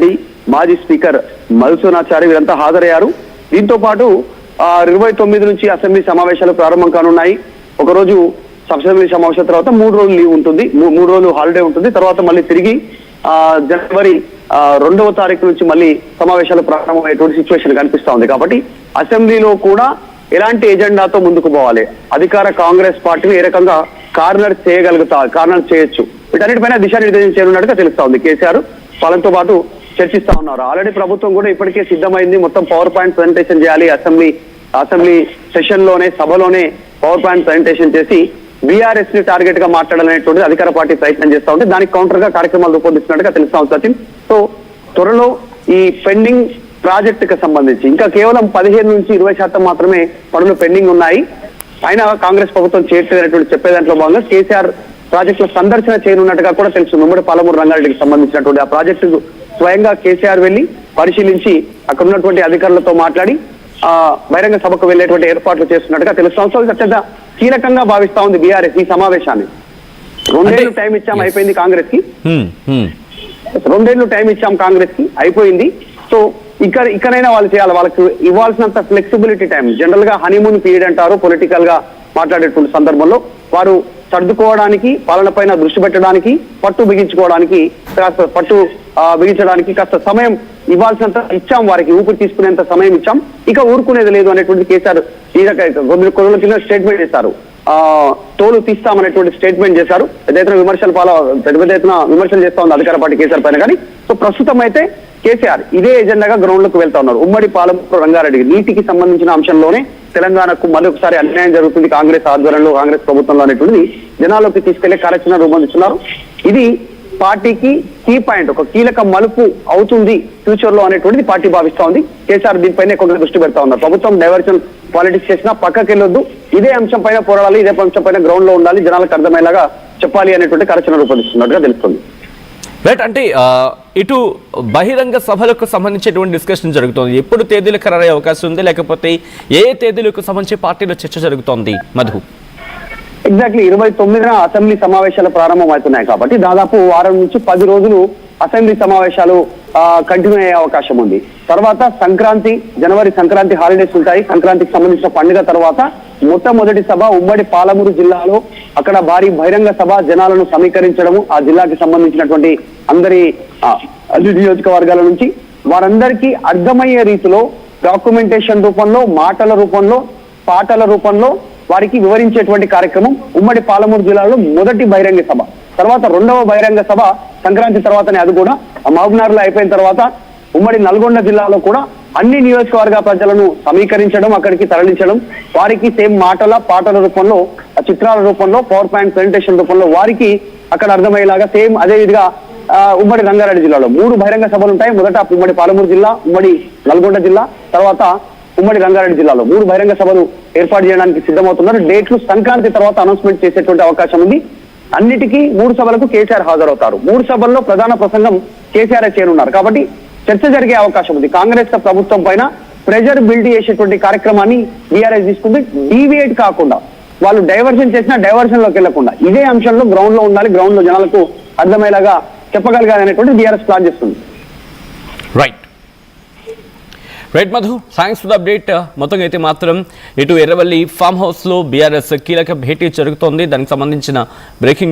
రెడ్డి, మాజీ స్పీకర్ మధుసూనాచారి వీరంతా హాజరయ్యారు. దీంతో పాటు 29 నుంచి అసెంబ్లీ సమావేశాలు ప్రారంభం కానున్నాయి. ఒకరోజు అసెంబ్లీ సమావేశం తర్వాత 3 రోజులు లీవ్ ఉంటుంది, 3 రోజులు హాలిడే ఉంటుంది. తర్వాత మళ్ళీ తిరిగి జనవరి 2వ తారీఖు నుంచి మళ్ళీ సమావేశాలు ప్రారంభమయ్యేటువంటి సిచ్యువేషన్ కనిపిస్తా ఉంది. కాబట్టి అసెంబ్లీలో కూడా ఎలాంటి ఎజెండాతో ముందుకు పోవాలి, అధికార కాంగ్రెస్ పార్టీని ఏ రకంగా కార్నర్ చేయొచ్చు, వీటన్నిటిపైన దిశానిర్దేశం చేయనున్నట్టుగా తెలుస్తా ఉంది. కేసీఆర్ వాళ్ళతో పాటు చర్చిస్తా ఉన్నారు. ఆల్రెడీ ప్రభుత్వం కూడా ఇప్పటికే సిద్ధమైంది. మొత్తం పవర్ పాయింట్ ప్రజెంటేషన్ చేయాలి. అసెంబ్లీ సెషన్ లోనే, సభలోనే పవర్ పాయింట్ ప్రజెంటేషన్ చేసి బీఆర్ఎస్ ని టార్గెట్ గా మాట్లాడాలనేటువంటిది అధికార పార్టీ ప్రయత్నం చేస్తా ఉంటే దానికి కౌంటర్ గా కార్యక్రమాలు రూపొందిస్తున్నట్టుగా తెలుస్తా ఉంది సచిన్. సో త్వరలో ఈ పెండింగ్ ప్రాజెక్టుకు సంబంధించి ఇంకా కేవలం 15 నుంచి 20% మాత్రమే పనులు పెండింగ్ ఉన్నాయి. అయినా కాంగ్రెస్ ప్రభుత్వం చేయట్లేదనేటువంటి చెప్పే దాంట్లో భాగంగా కేసీఆర్ ప్రాజెక్టుల సందర్శన చేయనున్నట్టుగా కూడా తెలుసు. ఉమ్మడి పాలమూరు రంగారెడ్డికి సంబంధించినటువంటి ఆ ప్రాజెక్టు స్వయంగా కేసీఆర్ వెళ్లి పరిశీలించి అక్కడ ఉన్నటువంటి అధికారులతో మాట్లాడి బహిరంగ సభకు వెళ్లేటువంటి ఏర్పాట్లు చేస్తున్నట్టుగా తెలుస్తాం. సో అత్యంత కీలకంగా భావిస్తా ఉంది బీఆర్ఎస్ ఈ సమావేశాన్ని. 2 ఏళ్ళు టైం ఇచ్చాం, అయిపోయింది కాంగ్రెస్ కి. 2 ఏళ్ళు టైం ఇచ్చాం కాంగ్రెస్ కి, అయిపోయింది. సో ఇక్కడైనా వాళ్ళు చేయాలి. వాళ్ళకి ఇవ్వాల్సినంత ఫ్లెక్సిబిలిటీ టైం. జనరల్ గా హనీమూన్ పీరియడ్ అంటారు పొలిటికల్ గా మాట్లాడేటువంటి సందర్భంలో. వారు సర్దుకోవడానికి, పాలన పైన దృష్టి పెట్టడానికి, పట్టు బిగించుకోవడానికి, కాస్త సమయం ఇవ్వాల్సినంత ఇచ్చాం. వారికి ఊపిరి తీసుకునేంత సమయం ఇచ్చాం. ఇక ఊరుకునేది లేదు అనేటువంటి కేసీఆర్ కొద్ది రోజుల కింద స్టేట్మెంట్ చేశారు. తోలు తీస్తామనేటువంటి స్టేట్మెంట్ చేశారు. పెద్ద ఎత్తున విమర్శలు చేస్తా ఉంది అధికార పార్టీ కేసీఆర్ పైన. కానీ సో ప్రస్తుతం అయితే కేసీఆర్ ఇదే ఎజెండాగా గ్రౌండ్ లోకి వెళ్తా ఉన్నారు. ఉమ్మడి పాలమూరు రంగారెడ్డి నీటికి సంబంధించిన అంశంలోనే తెలంగాణకు మళ్ళీ ఒకసారి అన్యాయం జరుగుతుంది కాంగ్రెస్ ఆధ్వర్యంలో, కాంగ్రెస్ ప్రభుత్వంలో అనేటువంటిది జనాల్లోకి తీసుకెళ్లే కార్యాచరణ రూపొందిస్తున్నారు. ఇది పార్టీకి కీ పాయింట్, ఒక కీలక మలుపు అవుతుంది ఫ్యూచర్ లో అనేటువంటిది పార్టీ భావిస్తా ఉంది. కేసీఆర్ దీనిపైన కొంత దృష్టి పెడతా ఉన్నారు. ప్రభుత్వం డైవర్షన్ పాలిటిక్స్ చేసినా పక్కకి వెళ్ళొద్దు, ఇదే అంశం పైన పోరాడాలి, ఇదే అంశం పైన గ్రౌండ్ లో ఉండాలి, జనాలకు అర్థమయ్యేలాగా చెప్పాలి అనేటువంటి కార్యాచరణ రూపొందిస్తున్నట్టుగా తెలుస్తుంది. రైట్. అంటే ఇటు బహిరంగ సభలకు సంబంధించేటువంటి డిస్కషన్ జరుగుతుంది. ఎప్పుడు తేదీలు ఖరారయ్యే అవకాశం ఉంది, లేకపోతే ఏ తేదీలకు సంబంధించి పార్టీలో చర్చ జరుగుతోంది మధు? ఎగ్జాక్ట్లీ 29న అసెంబ్లీ సమావేశాలు ప్రారంభం అవుతున్నాయి కాబట్టి దాదాపు 6 నుంచి 10 రోజులు అసెంబ్లీ సమావేశాలు కంటిన్యూ అయ్యే అవకాశం ఉంది. తర్వాత జనవరి సంక్రాంతి హాలిడేస్ ఉంటాయి. సంక్రాంతికి సంబంధించిన పండుగ తర్వాత మొట్టమొదటి సభ ఉమ్మడి పాలమూరు జిల్లాలో, అక్కడ భారీ బహిరంగ సభ, జనాలను సమీకరించడము, ఆ జిల్లాకి సంబంధించినటువంటి అన్ని నియోజకవర్గాల నుంచి వారందరికీ అర్థమయ్యే రీతిలో డాక్యుమెంటేషన్ రూపంలో, మాటల రూపంలో, పాటల రూపంలో వారికి వివరించేటువంటి కార్యక్రమం ఉమ్మడి పాలమూరు జిల్లాలో మొదటి బహిరంగ సభ. తర్వాత 2వ బహిరంగ సభ సంక్రాంతి తర్వాతనే, అది కూడా మహబూబ్నగర్ లో అయిపోయిన తర్వాత ఉమ్మడి నల్గొండ జిల్లాలో కూడా అన్ని నియోజకవర్గ ప్రజలను సమీకరించడం, అక్కడికి తరలించడం, వారికి సేమ్ పాటల రూపంలో, చిత్రాల రూపంలో, పవర్ పాయింట్ ప్రెజెంటేషన్ రూపంలో వారికి అక్కడ అర్థమయ్యేలాగా సేమ్ అదే విధిగా ఉమ్మడి రంగారెడ్డి జిల్లాలో 3 బహిరంగ సభలు ఉంటాయి. మొదట ఉమ్మడి పాలమూరు జిల్లా, ఉమ్మడి నల్గొండ జిల్లా, తర్వాత ఉమ్మడి రంగారెడ్డి జిల్లాలో 3 బహిరంగ సభలు ఏర్పాటు చేయడానికి సిద్ధమవుతున్నారు. డేట్లు సంక్రాంతి తర్వాత అనౌన్స్మెంట్ చేసేటువంటి అవకాశం ఉంది. అన్నిటికీ 3 సభలకు కేసీఆర్ హాజరవుతారు. 3 సభల్లో ప్రధాన ప్రసంగం కేసీఆర్ చేయనున్నారు. కాబట్టి చర్చ జరిగే అవకాశం ఉంది. కాంగ్రెస్ ప్రభుత్వం పైన ప్రెజర్ బిల్డ్ చేసేటువంటి కార్యక్రమాన్ని బీఆర్ఎస్ తీసుకుంది. డీవియేట్ కాకుండా, వాళ్ళు డైవర్షన్ చేసినా డైవర్షన్ లోకి వెళ్లకుండా ఇదే అంశంలో గ్రౌండ్ లో ఉండాలి, గ్రౌండ్ లో జనాలకు అర్థమయ్యేలాగా చెప్పగలగాలి అనేటువంటి బీఆర్ఎస్ ప్లాన్ చేస్తుంది. Right Madhu, thanks for the update. మొత్తంగా అయితే మాత్రం ఇటు ఎర్రవల్లి ఫామ్ హౌస్లో బీఆర్ఎస్ కీలక భేటీ జరుగుతోంది. దానికి సంబంధించిన బ్రేకింగ్